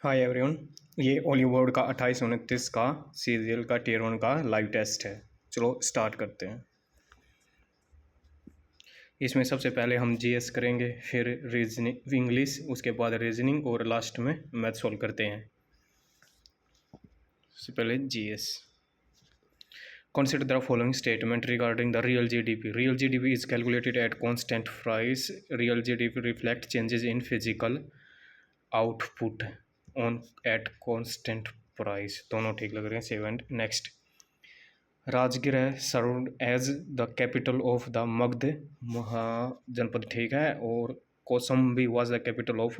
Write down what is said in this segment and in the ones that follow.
Hi everyone. ये Hollywood का 2829 का सीरियल का टियर 1 का लाइव टेस्ट है। चलो स्टार्ट करते हैं। इसमें सबसे पहले हम जीएस करेंगे, फिर रीजनिंग इंग्लिश, उसके बाद रीजनिंग और लास्ट में मैथ सॉल्व करते हैं। सबसे पहले GS. Consider the following statement regarding the real GDP. Real GDP is calculated at constant price. Real GDP reflects changes in physical output on at constant price. दोनों ठीक लग रहे हैं। Seven next. Rajgir served as the capital of the Magadha Mahajanapada, ठीक है। और Kaushambi was the capital of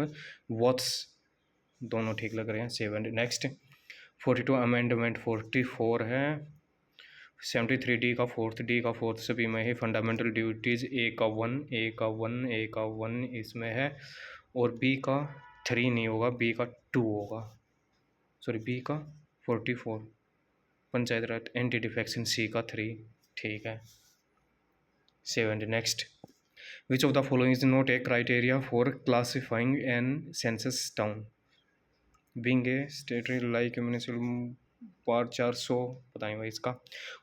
Vatsa, दोनों ठीक लग रहे हैं। Seven next. 42 अमेंडमेंट 44 है। 73 डी का फोर्थ सभी में है। फंडामेंटल ड्यूटीज ए का वन इसमें है, और बी का 3 नहीं होगा, बी का 2 होगा, सॉरी बी का 44। Panchayat raj anti defection C का 3, ठीक है। 7 next. Which of the following is not a criteria for classifying an census town being a statutory like municipal per 400 बताएं भाई इसका।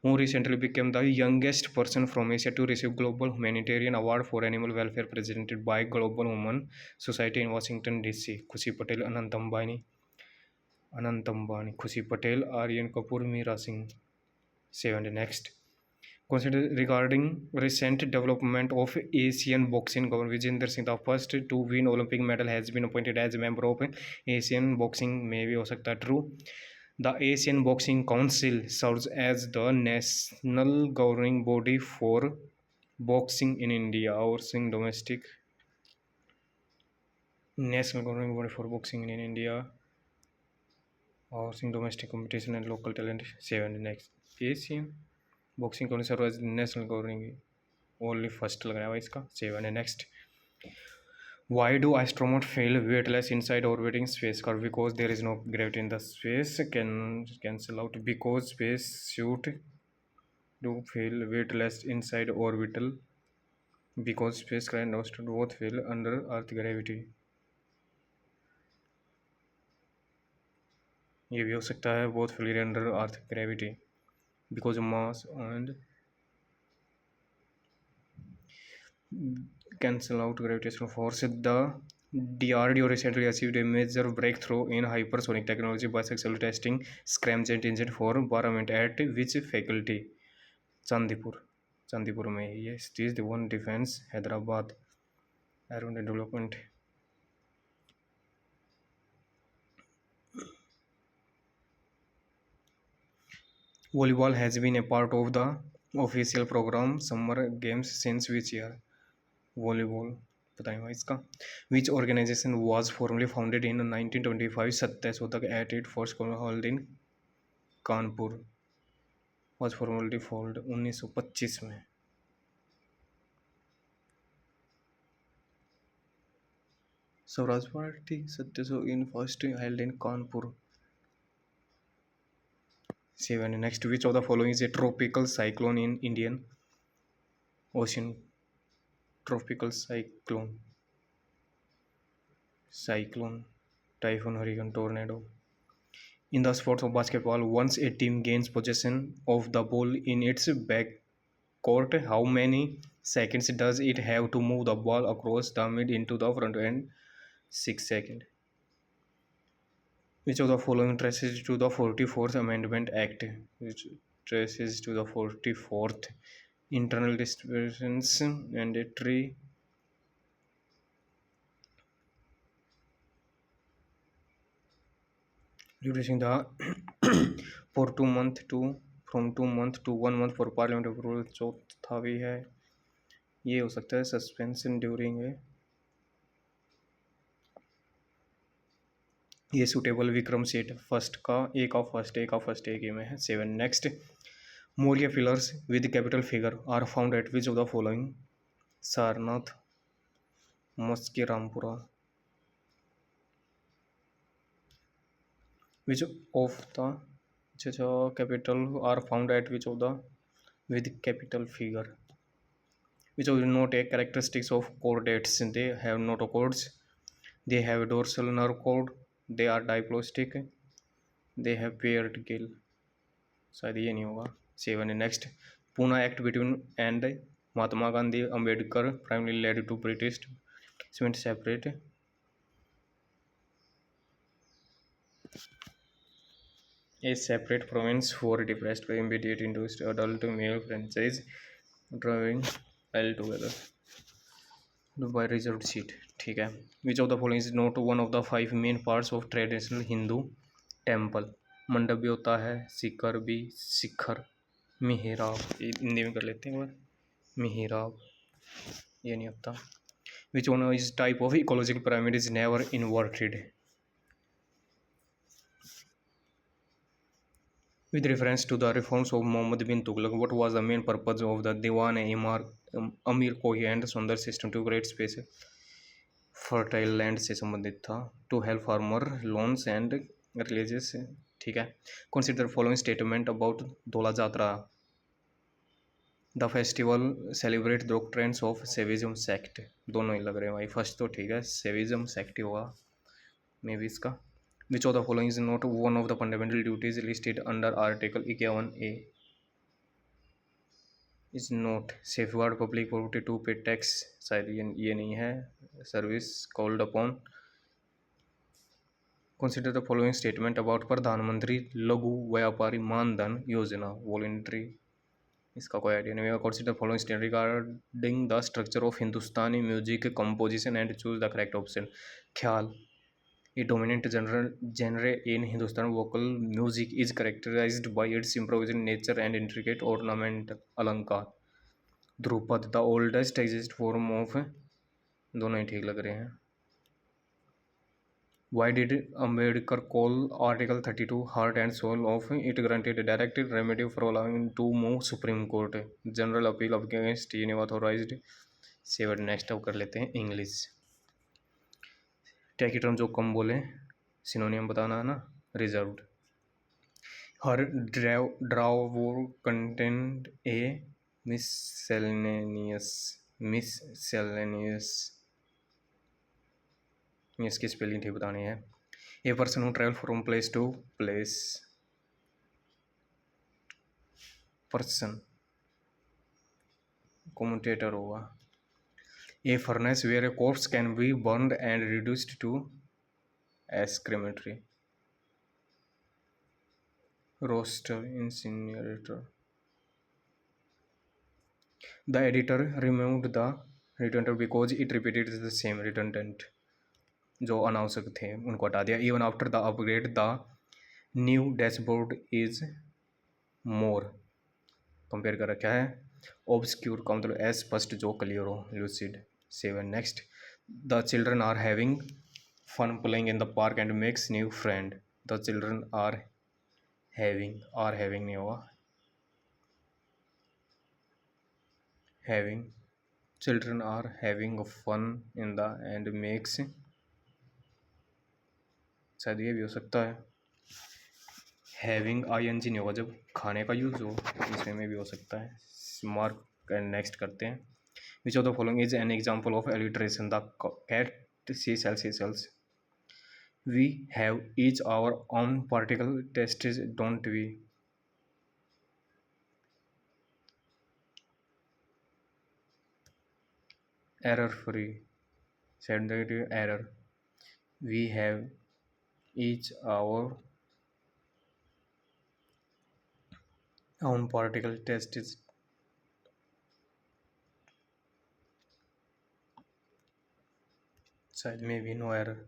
Who recently became the youngest person from Asia to receive global humanitarian award for animal welfare presented by global woman society in Washington DC. Khushi Patel, Anant Ambani, Khushi Patel, Aryan Kapoor, Meera Singh. 7 next. Consider regarding recent development of Asian boxing government. Vijender Singh, the first to win Olympic medal, has been appointed as a member of Asian boxing, में भी हो सकता है true. The Asian Boxing Council serves as the national governing body for boxing in India. और Singh domestic national governing body for boxing in India और Singh domestic competition and local talent. 7 next. Asian boxing कौन सा रोज national governing only first लग रहा है भाई इसका। 7 है next. Why do astronaut feel weightless inside orbiting space car? Because there is no gravity in the space. Cancel out. Because space suit do feel weightless inside orbital. Because spacecraft and both feel under earth gravity. ये भी हो सकता है, both feel under earth gravity because of mass and cancel out gravitational force. The DRDO recently achieved a major breakthrough in hypersonic technology by successfully testing scramjet engine for environment at which faculty? Chandipur में ये stage the one defense Hyderabad aero development. Volleyball has been a part of the official program summer games since which year? Volleyball बताएं भाई इसका। Which organization was formally founded in 1925 सत्ताईसोतक at it first held in Kanpur. Was formally formed 1925 में। Swaraj party सत्ताईसो in first held in Kanpur. 7 next. Which of the following is a tropical cyclone in Indian ocean? Tropical cyclone, typhoon, hurricane, tornado. In the sport of basketball, once a team gains possession of the ball in its backcourt, how many seconds does it have to move the ball across the mid into the front end? 6 seconds. Which of the following traces to the 44th Amendment Act? Which traces to the 44th? Internal distributions, mandatory. Reducing the for 2 month to from 2 month to 1 month for parliament approval. चौथा भी है, ये हो सकता है suspension during है। ये suitable Vikram set first का एक में है। 7 next. Maurya pillars with capital figure are found at which of the following? Sarnath, Maski Rampura. Which of the capital are found at which of the with capital figure? Which of the not a characteristics of chordates? They have notochords, they have dorsal nerve cord, they are diploblastic, they have paired gill, शायद ये नहीं होगा। 7 है next, Poona act between and Mahatma Gandhi Ambedkar primarily led to British separate a separate province for depressed by immediate induced adult male franchise drawing L together by reserved seat। ठीक है। विच of the following is not one of the 5 main parts of traditional Hindu temple. मंडप भी होता है, शिखर भी, शिखर, मिहिराब, हिंदी में कर लेते हैं एक बार, मिहिराब ये नहीं होता। Which one is type of ecological pyramid is never inverted. With reference to the reforms of Muhammad bin Tughlaq, what was the main purpose of the Amir Kohi and Sundar system? To create space, fertile land से संबंधित था, to help farmer loans and religious। ठीक है। Consider following statement about Dola Jatra. The festival celebrate doctrines of Saivism sect। दोनों ही लग रहे हैं भाई, फर्स्ट तो ठीक है, Saivism sect ही होगा मे बी इसका। Which of the following is not one of the fundamental duties listed under Article 51A? Is not safeguard public property to pay tax, शायद ये नहीं है। Service called upon। Consider the following statement about प्रधानमंत्री लघु व्यापारी मानधन योजना voluntary, इसका कोई आइडिया नहीं है। Consider the following statement regarding the structure of Hindustani music composition and choose the correct option। ख्याल, a dominant genre in Hindustani vocal music is characterized by its improvised nature and intricate ornamental अलंकार। Dhrupad, the oldest exist form of, दोनों ही ठीक लग रहे हैं। Why did Ambedkar call Article 32 heart and soul of it? Granted direct remedy for allowing to move Supreme Court, general appeal against unauthorized seven. Next अब कर लेते हैं इंग्लिश। टैकीटर्म जो कम बोले, सिनोनियम बताना है ना, reserved. Her drawer content a miscellaneous, इसकी स्पेलिंग ठीक बतानी है। A person who travel from place to place, person commentator होगा। A furnace where a corpse can be burned and reduced to ash crematory, roaster, incinerator. The editor removed the redundant because it repeated the same redundant, जो अनावश्यक थे उनको हटा दिया। Even after the upgrade the new dashboard is more, compare कर रखा है। obscure का मतलब अस्पष्ट, जो क्लियर हो, lucid। 7 next, the children are having fun playing in the park and makes new friend। the children are having नहीं होगा, having, children are having fun in the and makes, शायद ये भी हो सकता है। हैविंग ing नहीं होगा जब खाने का यूज़ हो, इसमें में भी हो सकता है। मार्क एंड नेक्स्ट करते हैं। Which of the following is an example of alliteration? The cat sea sells. We have each our own particle test don't we? Error free, said error. We have each our own particle test is, शायद में भी no error.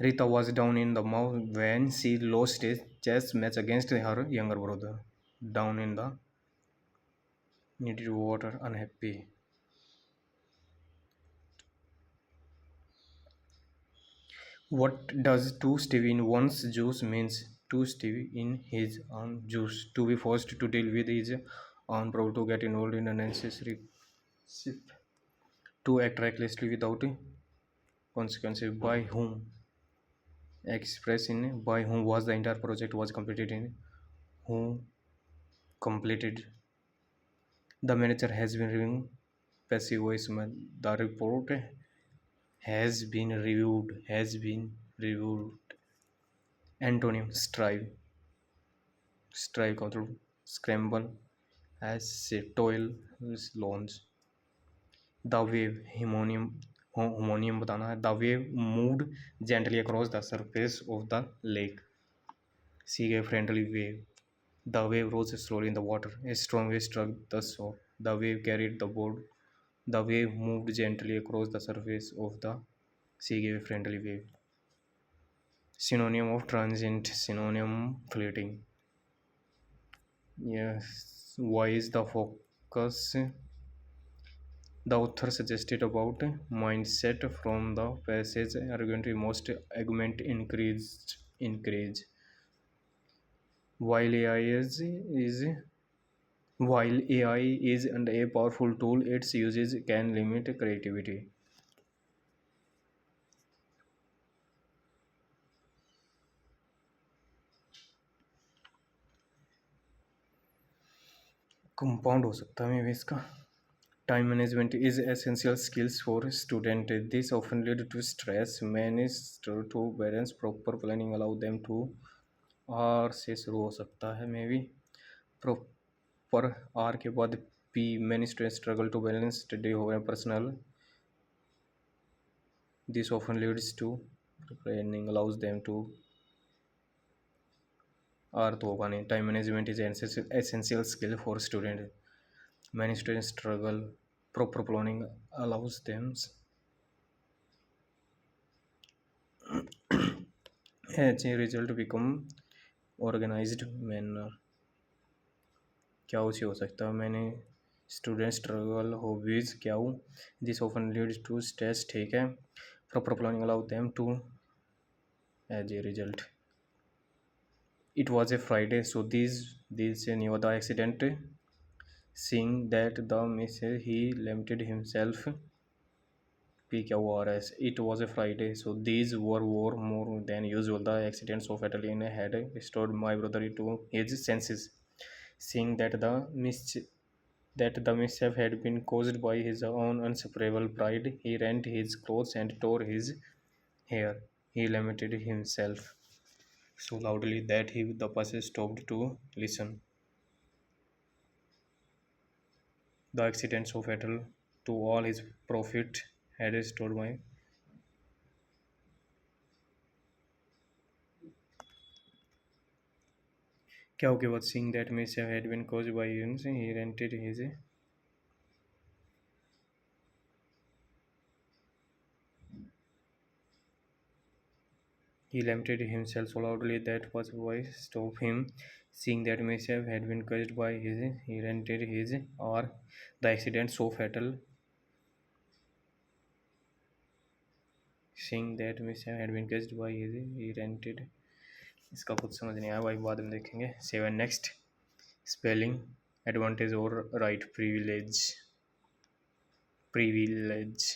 Rita was down in the mouth when she lost a chess match against her younger brother. Down in the, needed water, unhappy। What does to Steve in one's juice means? To Steve in his own juice, to be forced to deal with his own problem, to get involved in unnecessary ship, to act recklessly without consequences। By whom? Express in by whom was the entire project was completed in? Who completed? The manager has been reviewing passive voice में, the report has been reviewed, antonym strive, strive का मतलब scramble, as toil, launch. The wave, homonym, homonym बताना है। The wave moved gently across the surface of the lake, see a friendly wave. The wave rose slowly in the water. A strong wave struck the shore. The wave carried the boat. The wave moved gently across the surface of the sea, gave a friendly wave. Synonym of transient, synonym fleeting. Yes. Why is the focus? The author suggested about mindset from the passage argument most argument increase. While AI is While AI is and a powerful tool, its uses can limit creativity. Compound हो सकता है मे भी इसका। Time management is essential skills for student, this often lead to stress, manage to balance proper planning allow them to, R से शुरू हो सकता है मे भी। प्रॉपर आर के बाद P, many student struggle to balance study हो गया personal, this often leads to planning allows them to, R तो होगा नहीं। Time management is essential skill for student, many student struggle, proper planning allows them, as a result become organised manner, क्या उसी हो सकता है। मैंने स्टूडेंट स्ट्रगल हॉबीज क्या हूँ, this often leads to stress, ठीक है। Proper planning allow them to, as a result. It was a Friday, so these knew the accident. Seeing that the message, he limited himself. PQRS. It was a Friday, so these were more than usual. The accident so fatally had restored my brother to his senses. Seeing that the mishap had been caused by his own unseparable pride, he rent his clothes and tore his hair. He lamented himself so loudly that the person stopped to listen. The accident so fatal to all his profit had restored my क्या हो गया, seeing that mishap had been caused by him, he rented his, he lamented himself so loudly that was voice stopped him. Seeing that mishap had been caused by his, he rented his, or the accident so fatal, seeing that mishap had been caused by his, he rented, इसका कुछ समझ नहीं आया भाई, बाद में देखेंगे। 7 next, spelling advantage और right, privilege, privilege.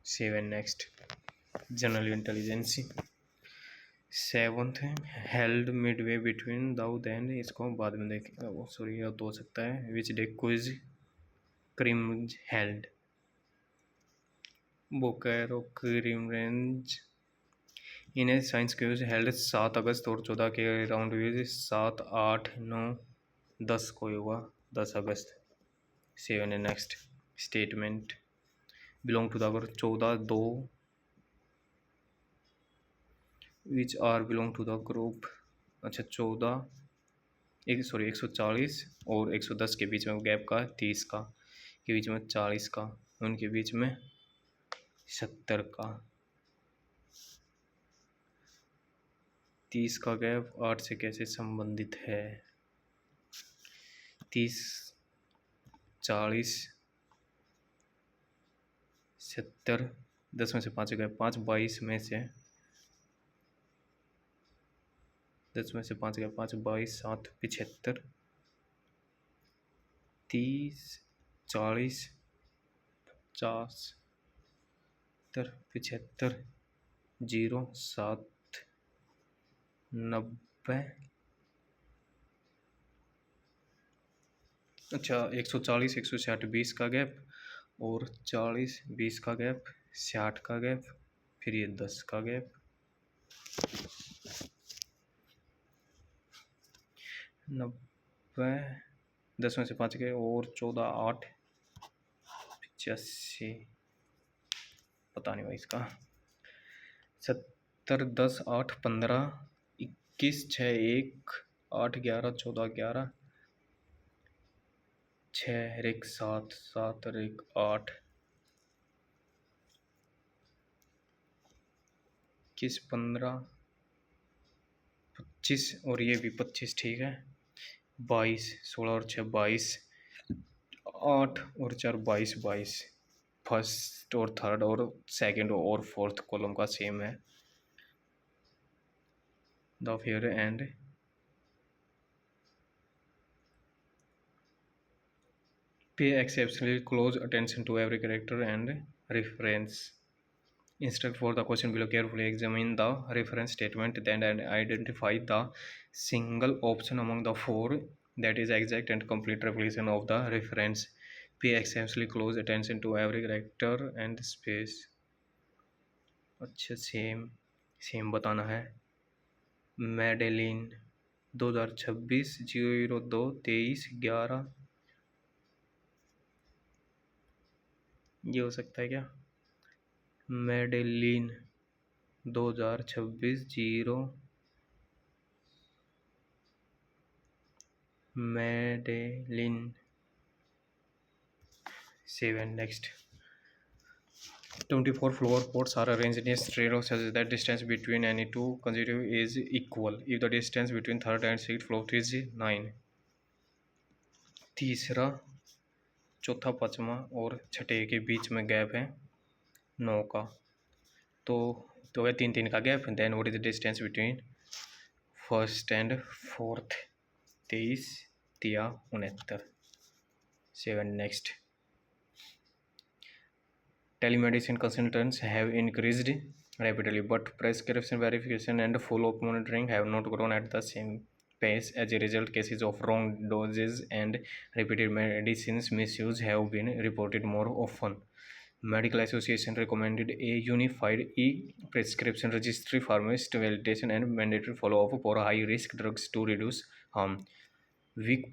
7 next, general intelligence. 7th, held midway between thou then, इसको बाद में देखेंगे, वो सॉरी यह तो हो सकता है। विच डे क्विज क्रिम्ज हेल्ड, बोकेरो क्रिमरेंज in a science quiz held 7 अगस्त और 14 के राउंड विज 7, 8, 9, 10 को होगा 10 अगस्त। 7 है next, statement belong to the 14, 2 which are belong to the group, अच्छा 14 140 और 110 के बीच में गैप का, 30 का के बीच में 40 का, उनके बीच में 70 का, 30 का गैप 8 से कैसे संबंधित है। 30, 40, 70, 10 में से 5 गैप 5, 22 में से 10 में से 5 गया 5, 22, 7, 75, 30, 40, 50, 75, 0, 7, 90, अच्छा 140, 160, 20 का गैप और 40, 20 का गैप, 60 का गैप, फिर ये 10 का गैप, 90, 10 में से 5 गए और 14, 8, 85, पता नहीं भाई इसका। 70, 10, 8, 15, 21, 6, 1, 8, 11, 14, 11, 6 और 1, 7, 7 और 1, 8, 21, 15, 25 और ये भी 25, ठीक है। 22, 16 और 6, 22, 8 और 4, 22, 22। फर्स्ट और थर्ड और सेकंड और फोर्थ कॉलम का सेम है। द फेयर एंड पे exceptionally close attention to every character and reference. Instead for the question below, carefully examine the reference statement then and identify the single option among the four that is exact and complete replication of the reference. Pay exceptionally close attention to every character and space. अच्छा same same बताना है। Madeline 2026 02 23 11, ये हो सकता है क्या? Medellin 2026 0, Medellin 7। Next 24 flower pots are arranged in a straight row such that distance between any two consecutive is equal if the distance between third and sixth floor is 9। तीसरा, चौथा, पांचवा और छठे के बीच में गैप है 9 का, तो है 3-3 का gap. Then what is the distance between first and fourth? 23 या 69। 7। Next telemedicine consultants have increased rapidly, but prescription verification and follow-up monitoring have not grown at the same pace. As a result, cases of wrong doses and repeated medicines misuse have been reported more often. Medical Association recommended a unified e-prescription registry, pharmacist validation, and mandatory follow-up for high-risk drugs to reduce harm. Weak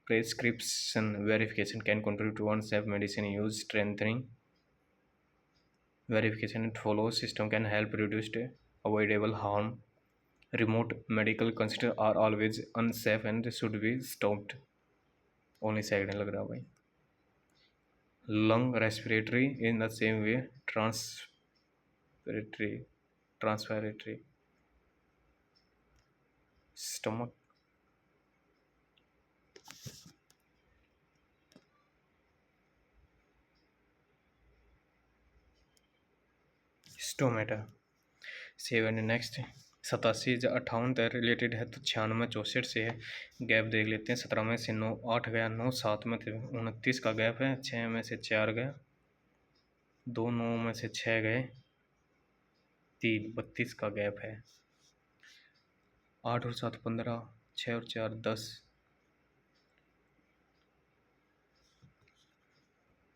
prescription verification can contribute to unsafe medicine use. Strengthening verification and follow system can help reduce avoidable harm. Remote medical consider are always unsafe and should be stopped. Only second लग रहा भाई। Lung respiratory in the same way transpiratory stomach stomata। 7। Next 87 58 तक related है तो 96 64 से है। Gap देख लेते हैं। 17 में से 9 8 गया, 9 7 में से 29 का गैप है, 6 में से 4 गया, 2 9 में से 6 गए, 3 32 का गैप है। 8 और 7 15, 6 और 4 10,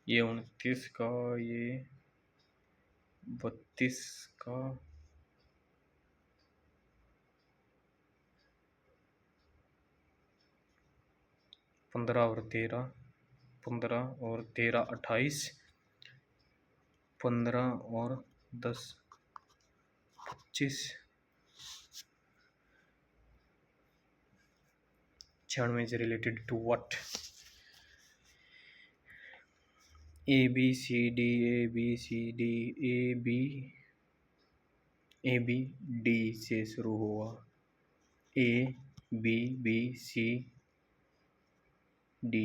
ये 29 का, ये 32 का, 15 और 13, 15 और 13 28, 15 और 10 25, 96 is related to what? A B C D A B C D A B A B D से शुरू हुआ, A B B C D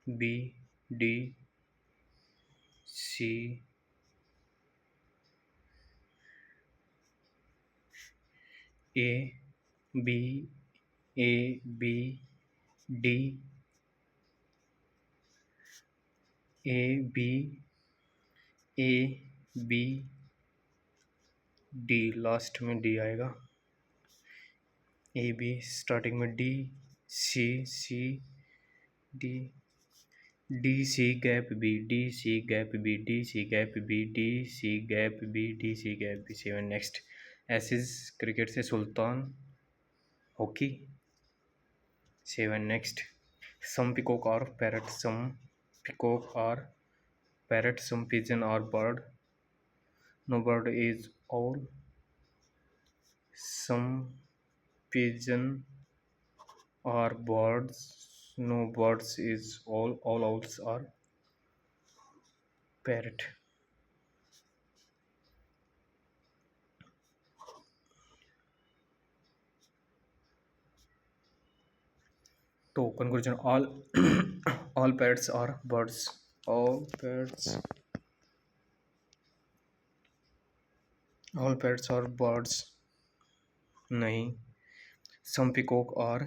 B D C A B A B D A B A B D, last में D आएगा। A B starting में D C C D D C gap B, D C gap B, D C gap B, D C gap B, D C gap B. 7 next. Ashes cricket से Sultan hockey. 7 next. Some peacock are parrot, some peacock are parrot, some pigeon are bird, no bird is owl, some pigeon are birds, no birds is all owls are parrot। तो conclusion, all all parrots are birds, all parrots are birds नहीं। some peacock are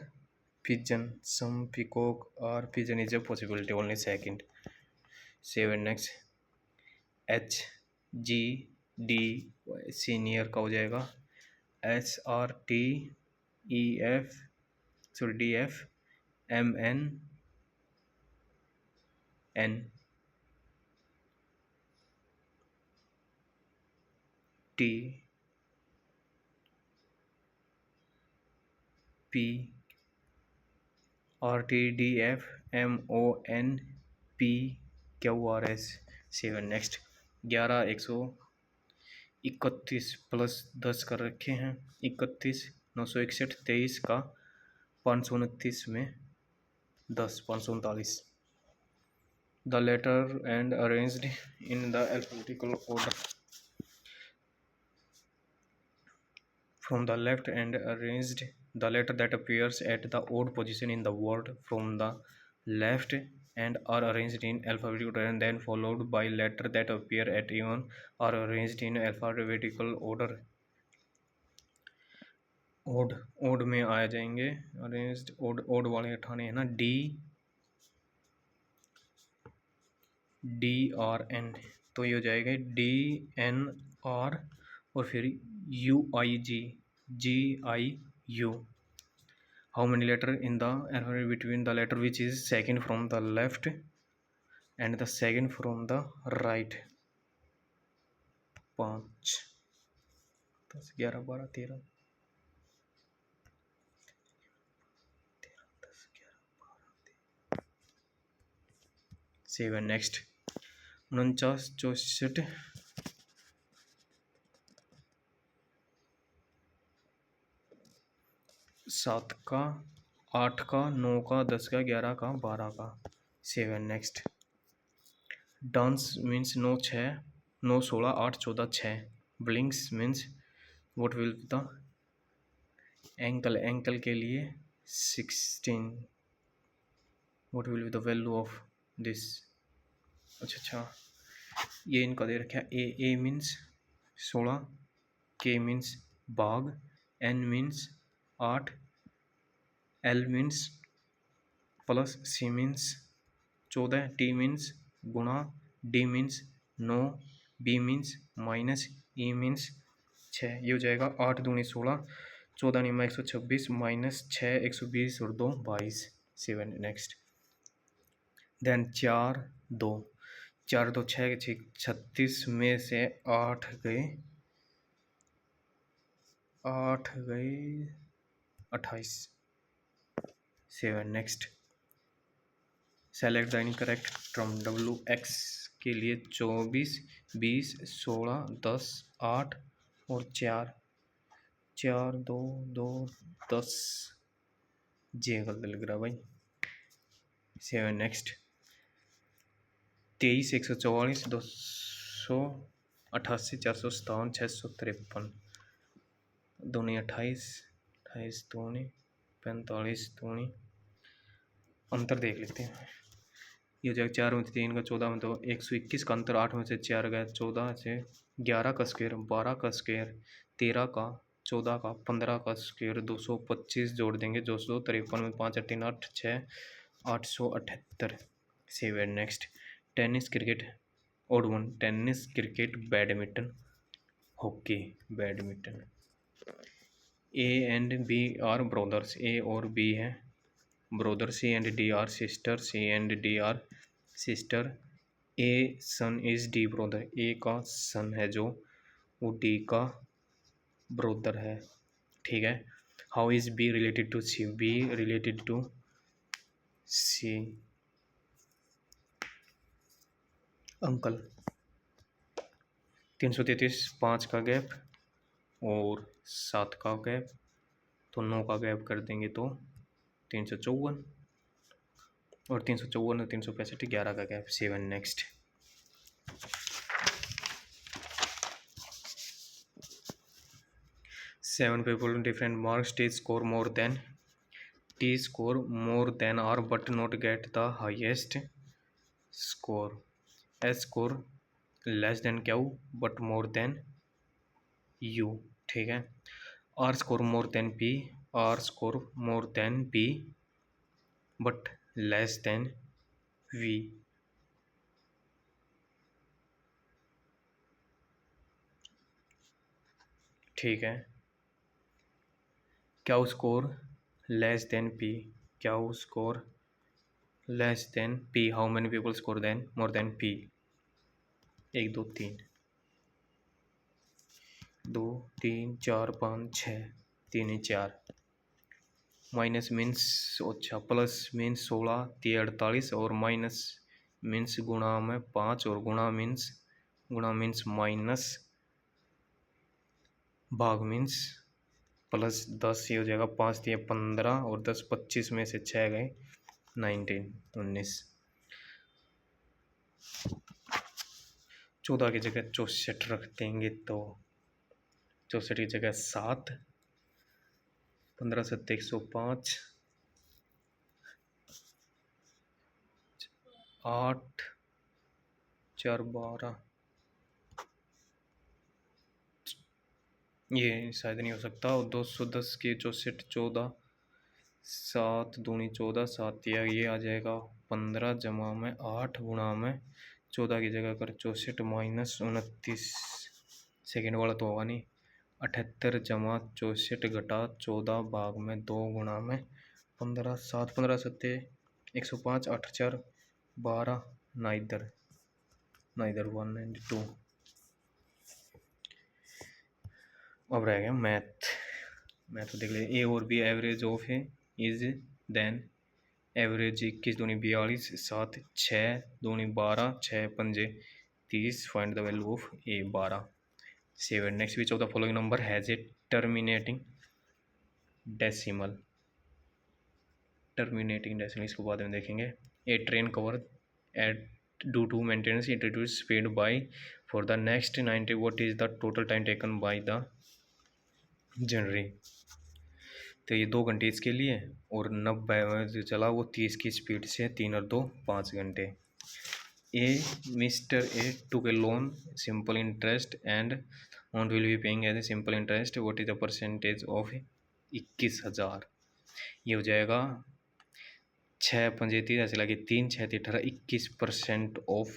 pigeon, some peacock are pigeon is a possibility, only second। 7 next। H G D senior का हो जाएगा S R T E F sorry D F M N N T P R T D F M O N P Q R S। 7 next. 11,131 plus 10 कर रखे हैं 31, 961, 23 का 529 में 10, 539। The letter and arranged in the alphabetical order from the left and arranged the letter that appears at the odd position in the word from the left and are arranged in alphabetical order and then followed by letter that appear at even are arranged in alphabetical order। Odd में आ जाएंगे arranged, odd वाले उठाने हैं ना, D R N, तो ये हो जाएगा डी एन आर और फिर U I G, G I U. How many letter in the alphabet between the letter which is second from the left and the second from the right? 5, 10, 11, 12, 13, 7 next. 49, 64, 7 का, 8 का, 9 का, 10 का, 11 का, 12 का। 7 next. Dance means 9, 6, 9, 16, 8, 14, 6। Blinks means what will the ankle के लिए 16, what will be the value of this. अच्छा ये इनका दे रखा है। ए मीन्स 16, के मीन्स बाघ, N means 8, L means plus, C means 14, T means गुणा, D means 9, B means minus, E means 6। ये हो जाएगा 8 दूनी 16, 14 निमा 126 माइनस 6 120 और 2 22। 7 नेक्स्ट। देन 4 2, 4 2 6 36 में से 8 गए 28। 7 next. Select the incorrect term. W x के लिए 24, 20, 16, 10, 8 और 4, 4 2 2 10। जे गलत लग रहा भाई। 7 नेक्स्ट। 23, 144, 288, 457, 653। दूनी 28, 28 दूनी 45 दूनी। अंतर देख लेते हैं। ये हो जाएगा 4 में से 3 का 14 में तो 121 का अंतर। 8 में से 4 गया 14 से 11 का स्क्वायर, 12 का स्क्वायर, 13 का, 14 का, 15 का स्क्वायर, 225 जोड़ देंगे 253 में 5 8 8 6 878। 7 next. Tennis cricket odd one, tennis cricket badminton hockey. Badminton. A and B are brothers, A और बी है brother. C and D are sister, C and D are sister, A son is D brother, A का son है जो, वो D का brother है, ठीक है। How is B related to C, B related to C, uncle. 333 5 का gap और 7 का गैप, तो 9 का गैप कर देंगे तो 354, और 354 और 365 11 का gap. 7 next. 7 people different marks T score more than R but not get the highest score. S score less than Q but more than U, ठीक है। R score more than P, R score more than P but less than V, ठीक है। Q score less than P, Q score less than P, how many people score then more than P? 1 2 3 2 3 4 5 6, 3 he 4, minus means, अच्छा plus means 16 3 48, और minus means गुणा में 5, और गुणा means minus, भाग means plus 10, ये हो जाएगा 5 3 15, और 10 25 में से 6 गए 19 19। 14 की जगह 64 रख देंगे तो 64 की जगह 7, 15 7 105, 8 4 12, ये शायद नहीं हो सकता। और 210 की 64 14, 7 दूनी 14, 7 ये आ जाएगा 15 जमा में 8 गुणा में 14 की जगह कर 64 माइनस 29, सेकेंड वाला तो होगा नहीं। 78 जमा 64 घटा 14 भाग में 2 गुणा में 15, 7 15 7 105, 8 4 12, ना इधर 192। अब रह गया मैथ तो देख ले। ए और बी एवरेज ऑफ है इज देन, एवरेज 21 दूनी 42, 7 6 दूनी 12, 6 पंजे 30, find the value of A 12। 7 next, which of the following number has a terminating decimal, इसको बाद में देखेंगे। A train cover at due to maintenance it reduce speed by for the next 90, what is the total time taken by the जनरी। तो ये 2 घंटे इसके लिए, और 90 जो चला वो 30 की स्पीड से, 3 और 2 5 घंटे। A mister A took a loan simple interest and amount will be paying as a simple interest, what is the percentage of 21,000। ये हो जाएगा 6 पंजे 30 ऐसे लगे 3 6 18 21% ऑफ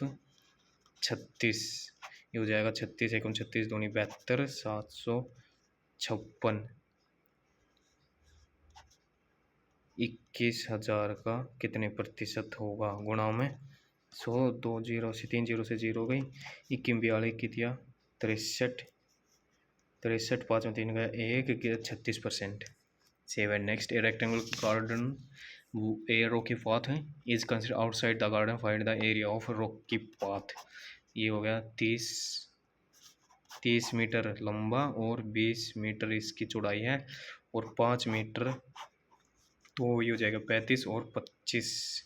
36, ये हो जाएगा 36 1 36 दूनी 72, 756। 21,000 का कितने प्रतिशत होगा, गुणा में 100, 2 0 से 3 0 से 0 गई, 21 42 की दिया 63, 63 5 में 3 गया 1 गया 36%। 7 next, a rectangle garden a rocky path है is consider outside the garden, find the area of rocky path. ये हो गया 30 मीटर लंबा और 20 मीटर इसकी चौड़ाई है, और 5 मीटर, तो ये हो जाएगा 35 और 25,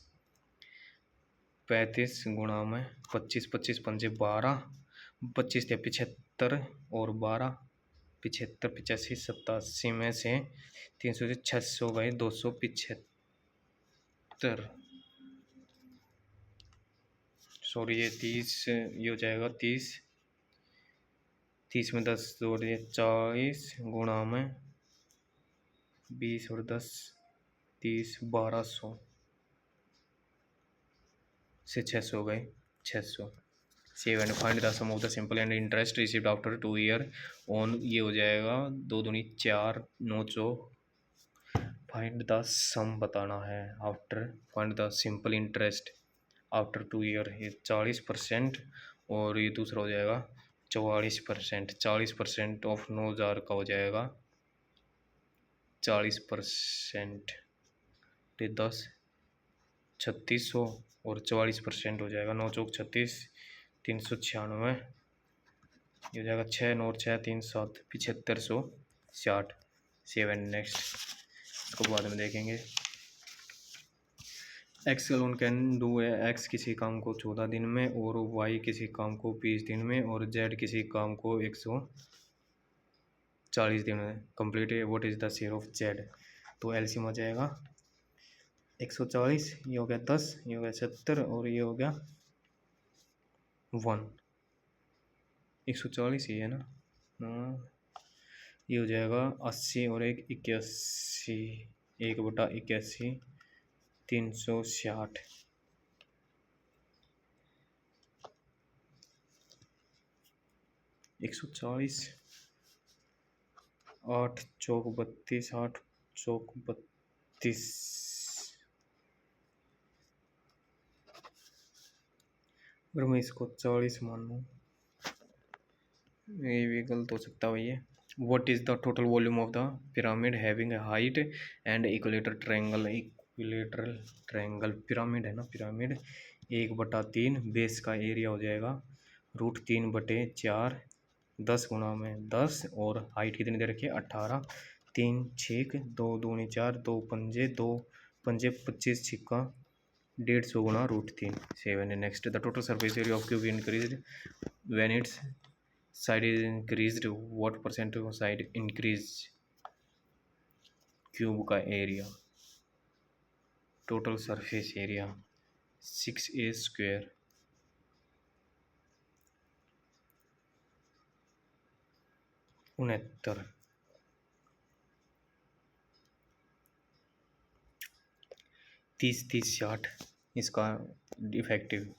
35 गुणा में 25, 25 पंजे 12, 25 थे 75 और 12 75 85 87 में से 300 से 600 गए 275, सॉरी ये 30, ये हो जाएगा 30 में 10 जोड़ दिए 40 गुणा में 20 और 10 30, 1200 से 600 गए 600। 7 find the sum of the simple and interest received after 2 year on, ये हो जाएगा 2 दूनी 4 9 चौ, फाइंड द सम बताना है after, find the simple interest after 2 year, ये 40%, और ये दूसरा हो जाएगा 44%। 40% ऑफ 9,000 का हो जाएगा 40%, 10 3600, और 44% हो जाएगा 9 चौक 36, 396, ये हो जाएगा 6 9 6 3 7 7560। 7 नेक्स्ट, इसको बाद में देखेंगे। X alone can do x किसी काम को 14 दिन में, और वाई किसी काम को 20 दिन में, और जेड किसी काम को 140 दिन में कंप्लीट है। What is the share of Z? तो एलसीएम आ जाएगा 140, ये हो गया 10, ये हो गया 70, और ये हो गया 1। 140 ही है ना, हाँ। ये हो जाएगा 80 और 1 81, 1/81, 360। 140, 8 चौक 32, 8 चौक 32। अगर मैं इसको 40 मान लूँ, ये भी गलत हो सकता है भैया। What is the total volume of the pyramid having a height and equilateral triangle? Equilateral triangle pyramid है ना, पिरामिड 1/3 बेस का एरिया हो जाएगा √3/4, 10 गुणा में 10, और हाइट कितनी दे रखी है 18, 3 6 2 दूनी 4, 2 पंजे 2 पंजे 25 छिक्का 150 गुणा √3। 7 है next. The total surface area of cube increase when its side is increased, what percent of side increase? Cube का area, total surface area 6a²। 69, 30 30 60 इसका effective.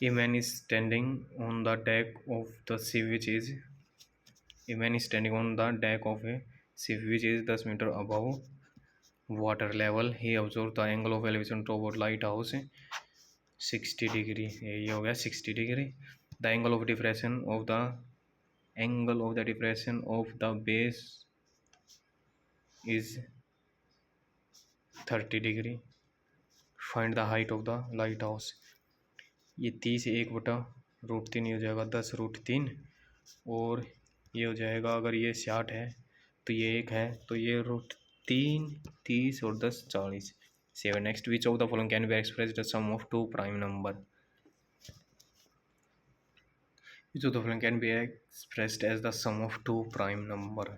A man is standing on the deck of the ship which is a man is standing on the deck of a ship which is 10 meter above water level. He observed the angle of elevation toward lighthouse 60 degree. ये हो गया 60 degree. The angle of depression of the base is 30 degree. Find the height of the lighthouse. ये 30 1/√3, ये हो जाएगा 10√3, और ये हो जाएगा, अगर ये 60 है तो ये 1 है, तो ये √3 30 और 10 40। 7 next. Which of the following can be expressed the sum of 2 prime number? Which of the following can be expressed as the sum of 2 prime number?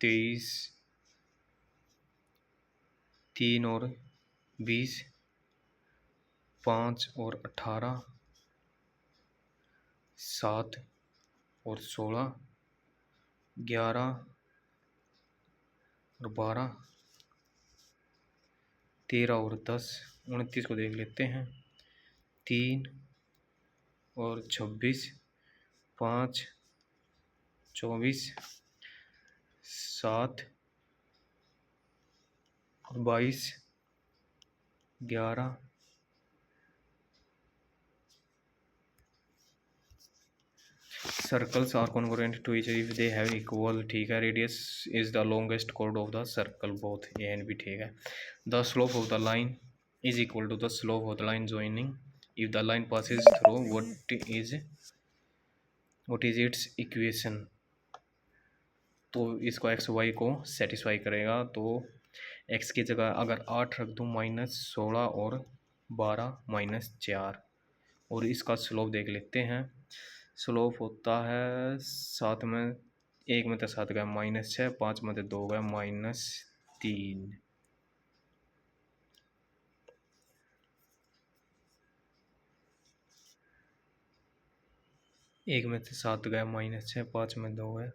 तेईस, 3 और 20, 5 और 18, 7 और 16, 11 और 12, 13 और 10, 29 को देख लेते हैं, 3 और 26, 5 24, 7 और 22, 11, circles are congruent to each if they have equal, ठीक है, radius is the longest chord of the circle, both A and B, ठीक है। The slope of the line is equal to the slope of the line joining if the line passes through what is its equation? तो इसको x Y को satisfy करेगा, तो x की जगह अगर 8 रख दूँ -16 और 12 -4, और इसका स्लोप देख लेते हैं। स्लोप होता है 7 में 1 में तो 7 गया -6, 5 में तो 2 गया -3, एक में से 7 गया -6, 5 में 2 गया,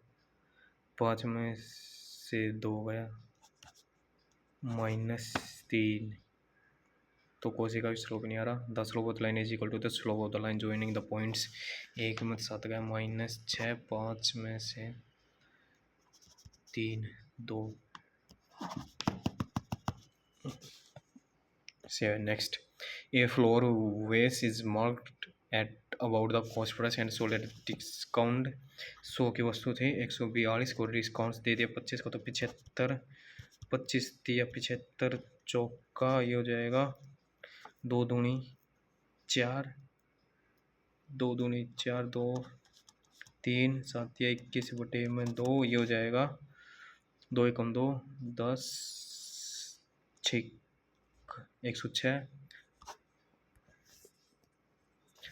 5 में से 2 गया -3, तो कोसी का भी स्लोप नहीं आ रहा। The slope of the line is equal to the slope of the line joining the points. 1 में 7 गया, -6, 5 में से 3, 2, 7. Next, a floor vase is marked at about the cost price and sold at discount. 100 की वस्तु थी, 142 को discount दे दिया 25 को, तो 75, 25 दिया 75 चौका ये हो जाएगा 2 दूनी 4, 2 दूनी 4, 2 3, 7 या 21 बटे में 2, ये हो जाएगा 2 एकम 2, 10, 6, 106.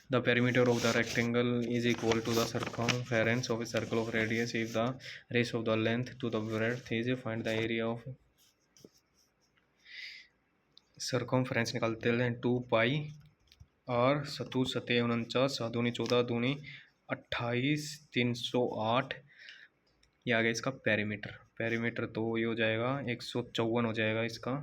The perimeter of the rectangle is equal to the circumference of a circle of radius. If the ratio of the length to the breadth is, find the area of circumference. निकालते हैं 2 पाई और सतु सते 49, 7 दूनी 14, दूनी 28, 308. ये आ गया इसका पेरीमीटर तो ये हो जाएगा 154 हो जाएगा इसका।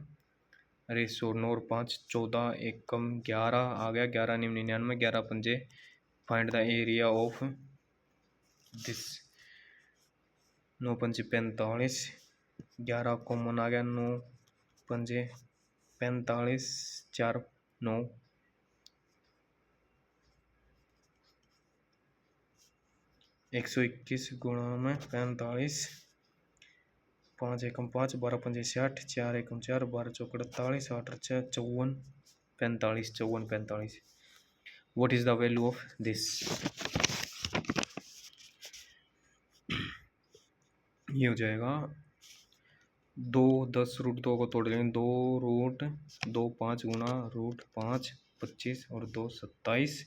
रेसो 9 और 5 14, 1 कम 11 आ गया, 11 99, 11 पंजे। Find the area of this. 9 पंजे 45, 11 कॉमन आ गया, 9 पंजे 45, 4 9, 121 गुणा में 45, 5 एकम 5, 12 पंजे 60, 4 एकम 4, 12 चौक 48, 8 6 54, 45, 54 45. What is the value of this? ये हो जाएगा 2 10 रूट 2 को तोड़ लेंगे, 2 रूट 2 5 गुना रूट 5 25 और 2 27,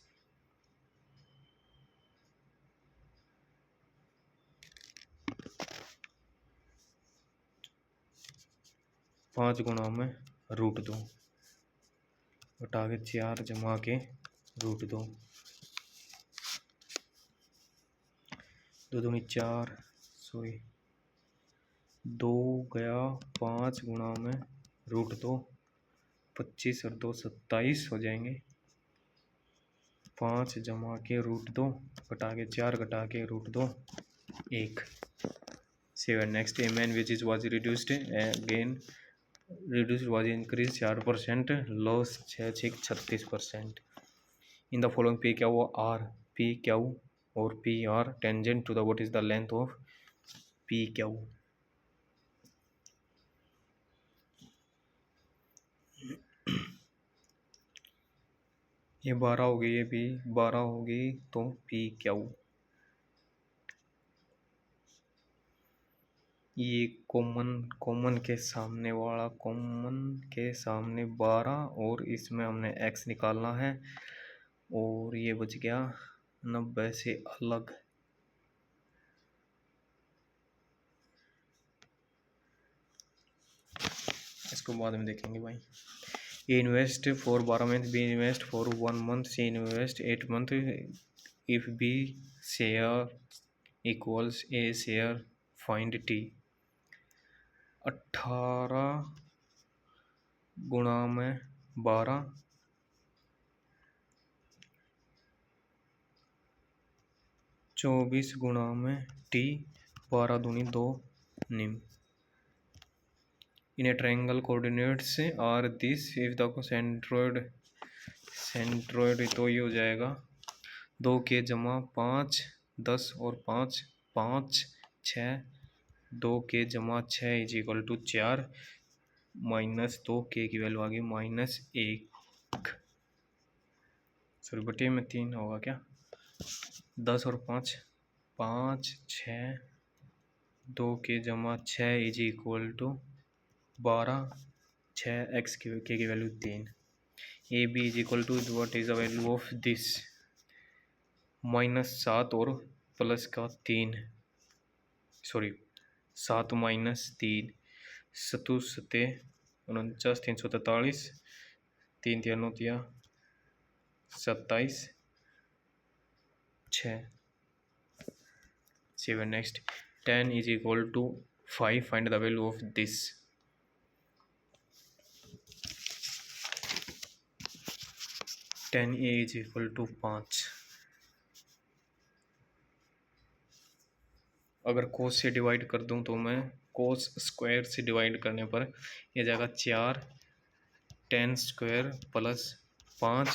5 गुना में रूट 2 घटा के 4 जमा के रूट 2, 2 दूनी 4, सॉरी 2 गया 5 गुना में रूट 2, 25 और 2 27 हो जाएंगे। 5 जमा के रूट 2 घटा के 4 घटा के root 2 1. 7. Next, a man wages was reduced again. Reduced was increased 4%, loss 36%. In the following P, Q, R, P, Q or P, R tangent to the what is the length of P, Q? ये 12 होगी, ये भी 12 होगी, तो P, Q. ये common के सामने वाला, कॉमन के सामने 12 और इसमें हमने x निकालना है, और ये बच गया 90 से अलग। इसको बाद में देखेंगे भाई। A invest for 12 month, B invest for 1 month, C invest 8 month. If B share equals A share, find T. 18 गुणा में 12, 24 गुणा में T, 12 दूनी 2 निम. In a triangle, coordinates are this. If the centroid तो ये हो जाएगा 2 के जमा 5 10 और 5 5 6, 2 के जमा 6 इज इक्वल टू 4, -2 के की वैल्यू आ गई -1, सॉरी बटे में 3 होगा क्या, 10 और 5 5 6, 2 के जमा 6 इज इक्वल टू 12, 6 x के की value 3. A B is equal to what is the value of this, -7 और प्लस का 3, सॉरी 7 -3, 7 सते 49, 343, 3 3 9 3 27, 6. 7. Next, 10 is equal to 5. Find the value of this. 10a is equal to 5। अगर कोस से divide कर दूं तो मैं कोस स्क्वायर से डिवाइड करने पर ये जाएगा 4 10 स्क्वायर प्लस 5,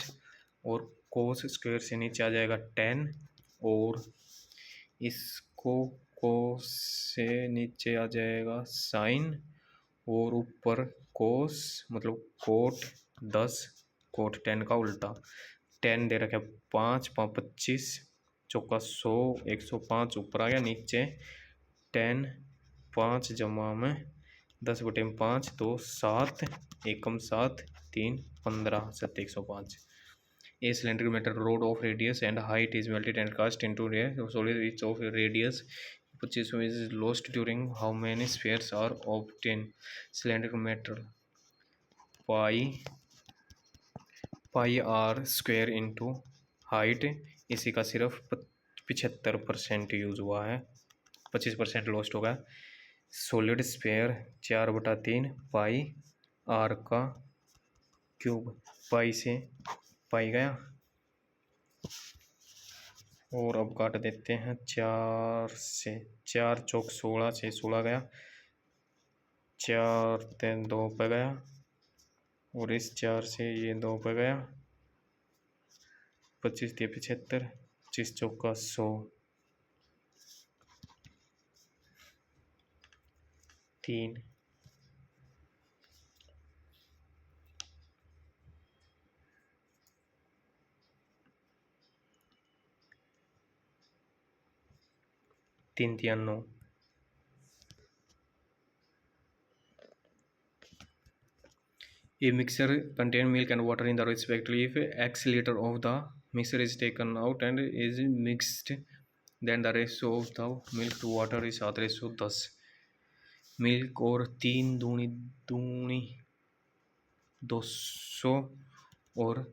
और कोस स्क्वायर से नीचे आ जाएगा 10, और इसको कोस से नीचे आ जाएगा साइन, और ऊपर कोस मतलब कोट 10, कोट 10 का उल्टा। 10 दे रखा है 5 5 25, चौका 100, 105 ऊपर आ गया, नीचे 10, 5 जमा में 10/5 तो 7, एकम 7, 3 15, 7 105। A cylindrical metal rod of radius and height is melted and cast into a solid which of radius 25 is lost during how many spheres are obtained? Cylindrical metal pi are square into height, इसी का सिर्फ 75% use हुआ है, 25% lost होगा। Solid sphere 4/3 pi are का cube, पाई से पाई गया, और अब काट देते हैं 4 से, 4 चौक 16 से 16 गया, 4 3 2 पे गया, और इस 4 से ये 2 पे गया, 25 3 75, 25 चौका 100, 3 3 3 9। A mixture contain milk and water in the respectively. If X liter of the mixture is taken out and is mixed, then the ratio of the milk to water is 7:10। Milk और 3 दूनी दूनी 200 और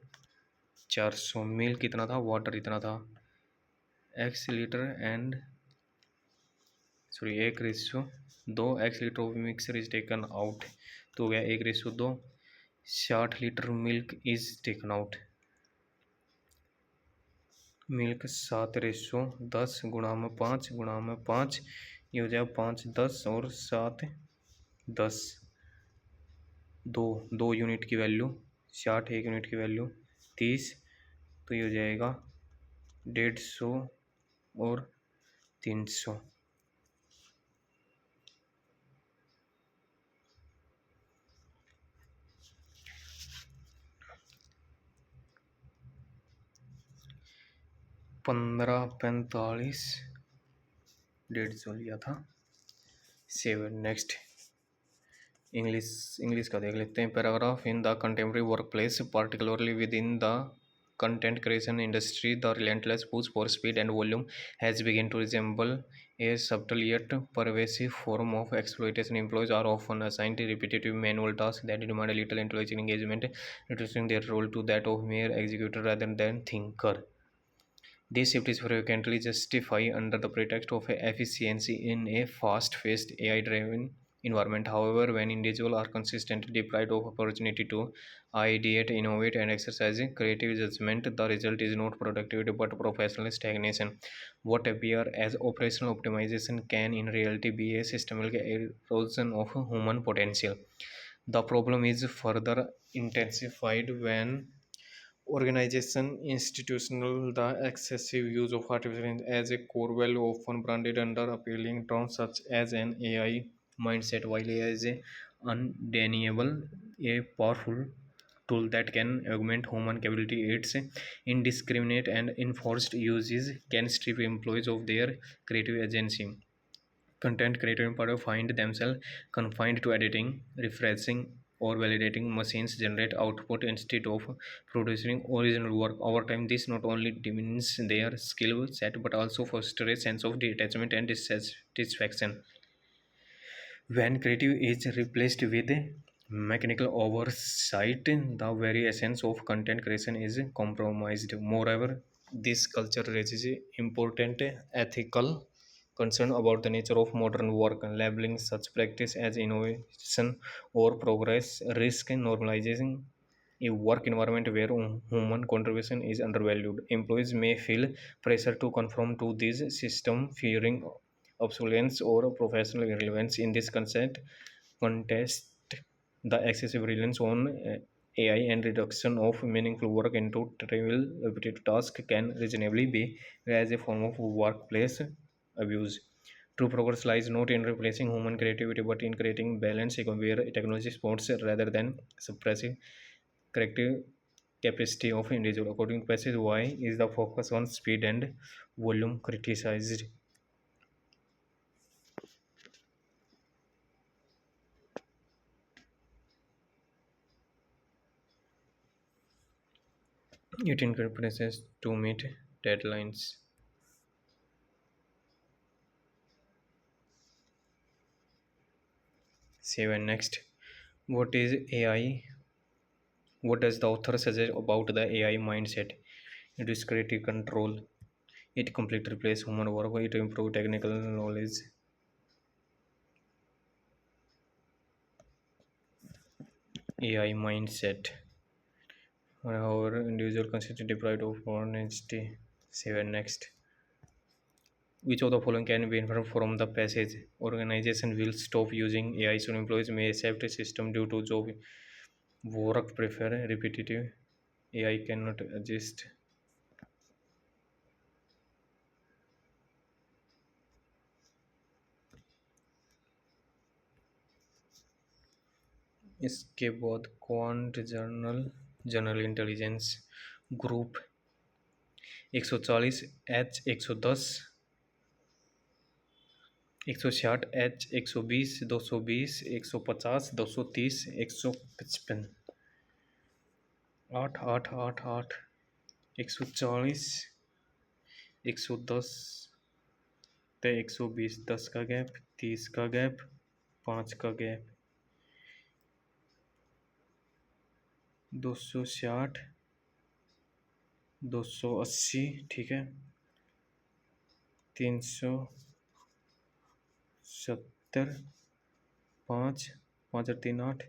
400, milk कितना था, water इतना था, X litre and sorry 1:2, X litre of mixer is taken out, तो हो गया 1:2, 60 litre milk is taken out, milk 7:10 गुणा में 5 गुणा में 5, ये हो जाएगा 5 10 और 7 10, 2 यूनिट की वैल्यू, 60 1 यूनिट की वैल्यू 30, तो ये हो जाएगा 150 और 300। पंद्रह 45 150 लिया था। 7 नेक्स्ट इंग्लिश का देख लेते हैं। Paragraph in the contemporary work place particularly within the content creation industry the relentless push for speed and volume has begun to resemble a subtle yet pervasive form of exploitation. Employees are often assigned repetitive manual tasks that demand a little intellectual engagement, reducing their role to that of mere executor rather than thinker. This shift is frequently justified under the pretext of efficiency in a fast-paced, AI-driven environment. However, when individuals are consistently deprived of opportunity to ideate, innovate, and exercise creative judgment, the result is not productivity but professional stagnation. What appears as operational optimization can in reality be a systemic erosion of human potential. The problem is further intensified when organization institutional the excessive use of artificial intelligence as a core value often branded under appealing terms such as an AI mindset. While AI is a undeniable a powerful tool that can augment human capability, its indiscriminate and enforced uses can strip employees of their creative agency. Content creators find themselves confined to editing, refreshing, or validating machines generate output instead of producing original work. Over time, this not only diminishes their skill set but also fosters a sense of detachment and dissatisfaction. When creative is replaced with mechanical oversight, the very essence of content creation is compromised. Moreover, this culture raises important ethical concern about the nature of modern work. Labeling such practice as innovation or progress risk normalizing A work environment where human contribution is undervalued. Employees may feel pressure to conform to this system, fearing obsolescence or professional irrelevance. In this contest, the excessive reliance on AI and reduction of meaningful work into trivial repetitive tasks can reasonably be read as a form of workplace abuse. True progress lies not in replacing human creativity but in creating balance where technology supports rather than suppressing creative capacity of individual. According to passage, why is the focus on speed and volume criticized? It encourages to meet deadlines. 7. Next, what is AI? What does the author suggest about the AI mindset? It is creative control. It completely replaces human work. It improves technical knowledge. AI mindset. However, individual consider deprived of honesty. 7. Next. Which of the following can be inferred from the passage? Organization will stop using AI so employees may accept a system due to job work prefer repetitive. AI cannot adjust. इसके बाद quant general intelligence group 140 H 110 160 H 120 220 150 230 155 8 8 8 8 140 110 ते 120 10 का gap 30 का gap 5 का gap 260 280 ठीक है 370 5 5 और 3 8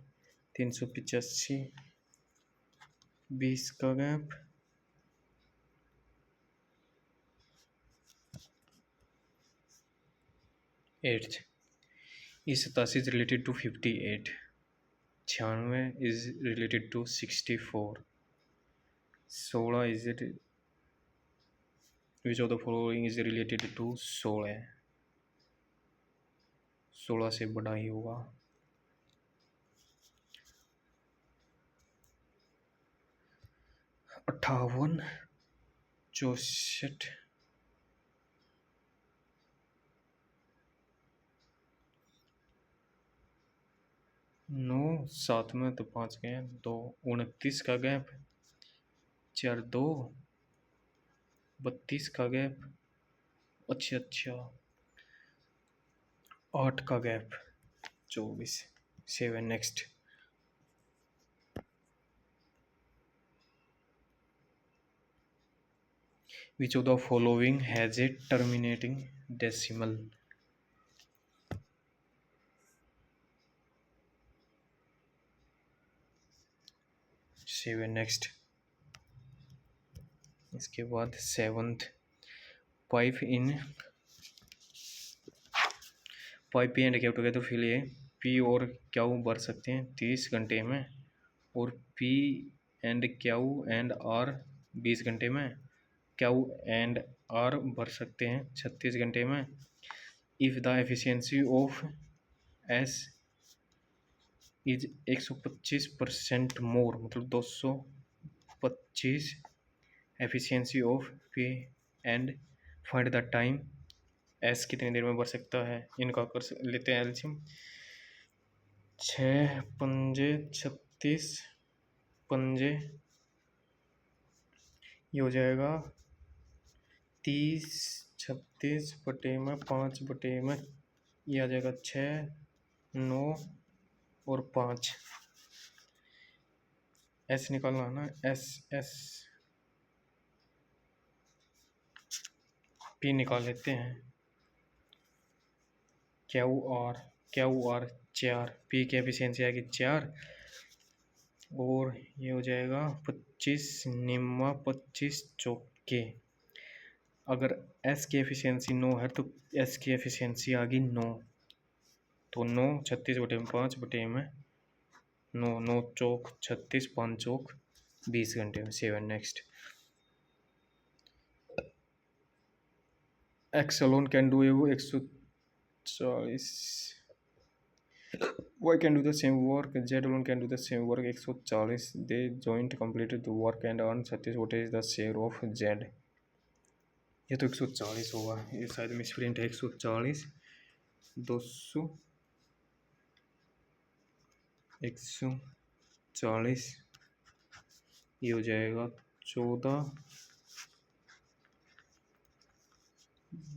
385 20 का gap 8 is 87 is related to 58 96 is related to 64 16 is it which of the following is related to 16 16 से बड़ा ही होगा 58 64 9 7 में तो 5 गए 2 29 का गैप 4 2 32 का गैप अच्छा 8 का gap 24 7 next which of the following has a terminating decimal 7 next इसके बाद 7th pipe in pipe P and Q together fill a P और क्यू भर सकते हैं 30 घंटे में और P and Q and R 20 घंटे में क्यू एंड आर भर सकते हैं 36 घंटे में if the efficiency of S is 125% मोर मतलब 225 efficiency of P and find the time S कितनी देर में भर सकता है इनका कर लेते हैं एल्शियम 6 पंजे 36 पंजे ये हो जाएगा 30 36 बटे में 5 बटे में ये आ जाएगा 6 9 और 5 एस निकालना है ना एस पी निकाल लेते हैं क्यू आर 4 पी की एफिशिएंसी आएगी 4 और ये हो जाएगा 25 निम्मा 25 चौके। अगर एस की एफिशिएंसी 9 है तो एस की एफिशिएंसी आ गई 9, तो 9 36 बटे में 5 बटे में 9, 9 चौक 36, 5 चौक 20 घंटे में 7। Next, x alone can do 140, Y can do the same work, Z alone can do the same work 140, they joint completed the work and earn 36। what is the share of Z? ये तो 140 होगा, ये शायद misprint है। 140 200 140 ये हो जाएगा 14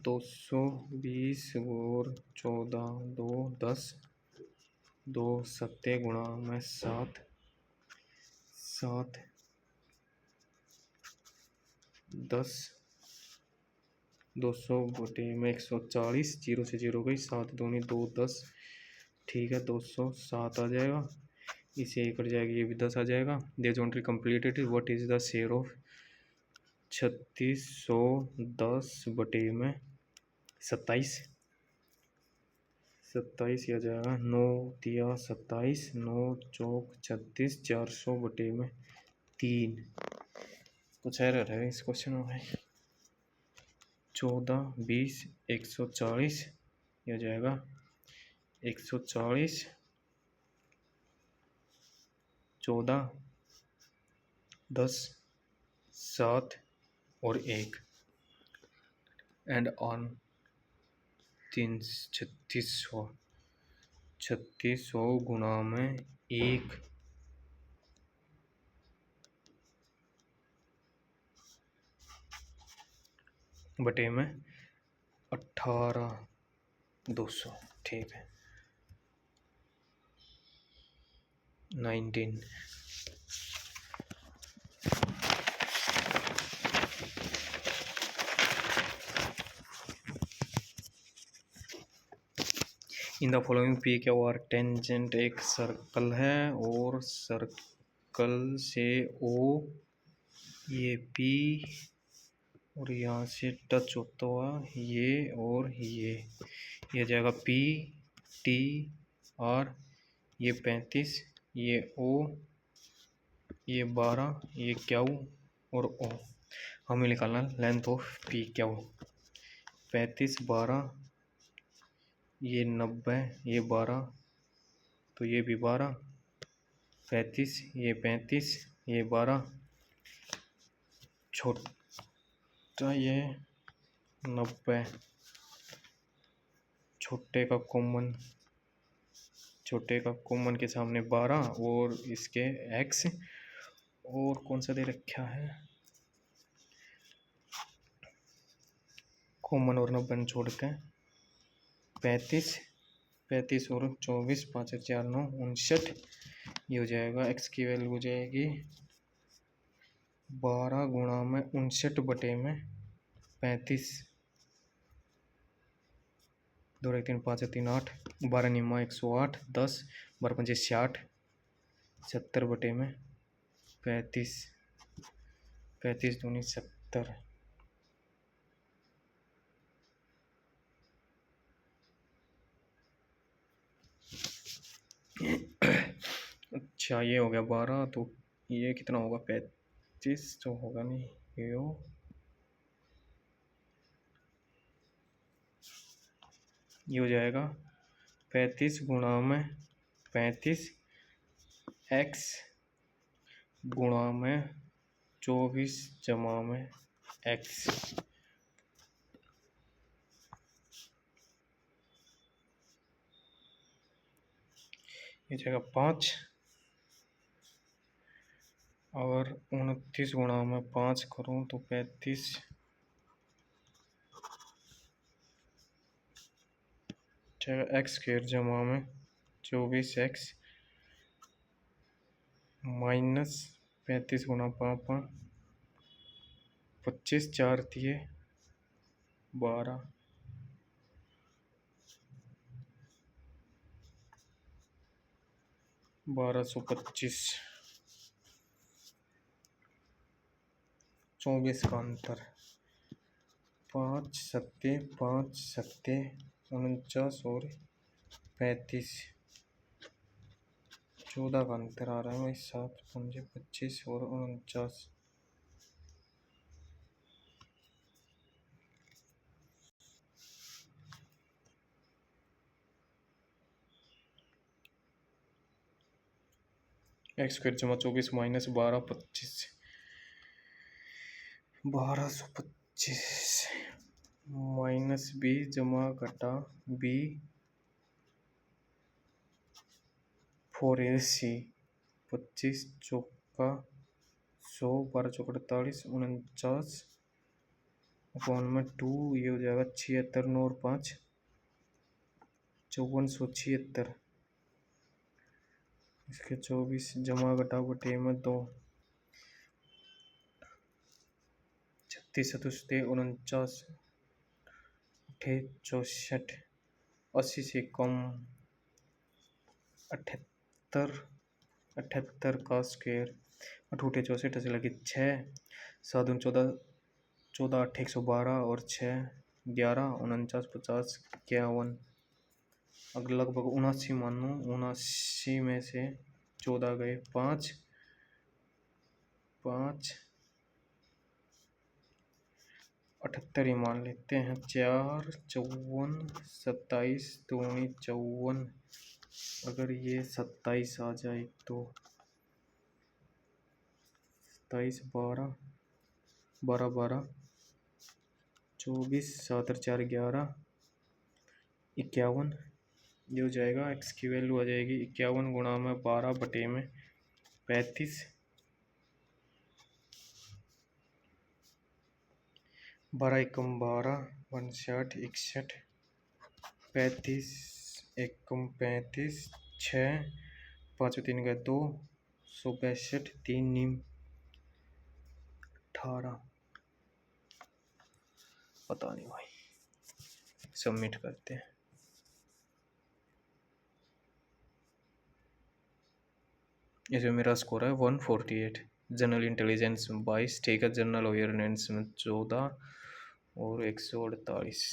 220 और 14 2 10 2 7 गुणा में 7 7 10 200 बटे में 140, 0 से 0 गई, 7 दूनी 2 10, ठीक है 207 आ जाएगा। इसे ये कट जाएगी, ये भी 10 आ जाएगा। They jointly completed, what is the share of 3610 बटे में 27 27 आ जाएगा। 9 तिया 27, 9 चौक 36, 400 बटे में 3। कुछ एरर है इस क्वेश्चन में। 14 20 140 ये हो जाएगा 140 14 10 7 और 1 एंड ऑन 3600 गुणा में 1 बटे में 18,200, ठीक है 19। In the following P Q R tangent एक सर्कल है और सर्कल से ओ ये पी और यहाँ से टच होता हुआ ये और ये जाएगा पी टी आर, ये 35, ये ओ, ये 12, ये क्यू और ओ। हमें निकालना लेंथ ऑफ पी क्यू। 35 12, ये 90, ये 12, तो ये भी 12, 35 ये 35 ये 12, छोटा ये 90, छोटे का कॉमन के सामने 12 और इसके x, और कौन सा दे रखा है कॉमन और 90 छोड़ के 35 और 24, 5 4 9 59, ये हो जाएगा। x की वैल्यू हो जाएगी 12 गुणा में 59 बटे में 35, 2 3 5 3 8, 12 निम्मा 108, 10 12 5 60, 70 बटे में 35, 35 दूनी 70। अच्छा ये हो गया 12, तो ये कितना होगा 35 तो होगा नहीं, ये हो जाएगा 35 गुणा में 35 x गुणा में 24 जमा में x, ये जाएगा 5 और 29 गुणा में 5 करूँ तो 35, x स्क्वायर जमा में 24x माइनस 35 गुणा 5 25, 4 दिए 12, 1225 24 का अंतर, 5 सत्ते 49 और 35, 14 का अंतर आ रहा है भाई, 7 पंजे 25 और 49। एक्स स्क्वायर जमा 24 माइनस 12 25, 1225 माइनस बी जमा घटा बी 4ac, 25 चौका 100, 12 चौका 48, 49 अपॉन में 2, ये हो जाएगा 76, 9 और 5 5476, इसके 24 जमा घटा बटे में 2, 36 सतुस्ते 49, 64, 80 से कम 78, 78 का स्क्वायर, 8 64 से लगे 6, 7 14, 14 8 112 और 6 11 49 50 51, अगर लगभग 79 मानो, 79 में से 14 गए 5 5 78 ही मान लेते हैं, 4 54 27 दूनी 54, अगर ये 27 आ जाए तो 27 12 12 12 24 7 और 4 11 51, ये हो जाएगा, एक्स की वैल्यू आ जाएगी 51 गुणा में 12 बटे में 35, 12 एकम 12 59 61, 35 एकम 35 6 5 3 का 2 162 3 नीम 18, पता नहीं भाई, सबमिट करते हैं। इसमें मेरा स्कोर है 148, जनरल इंटेलिजेंस में 22, ठीक है, जनरल अवेयरनेस में 14 और 148।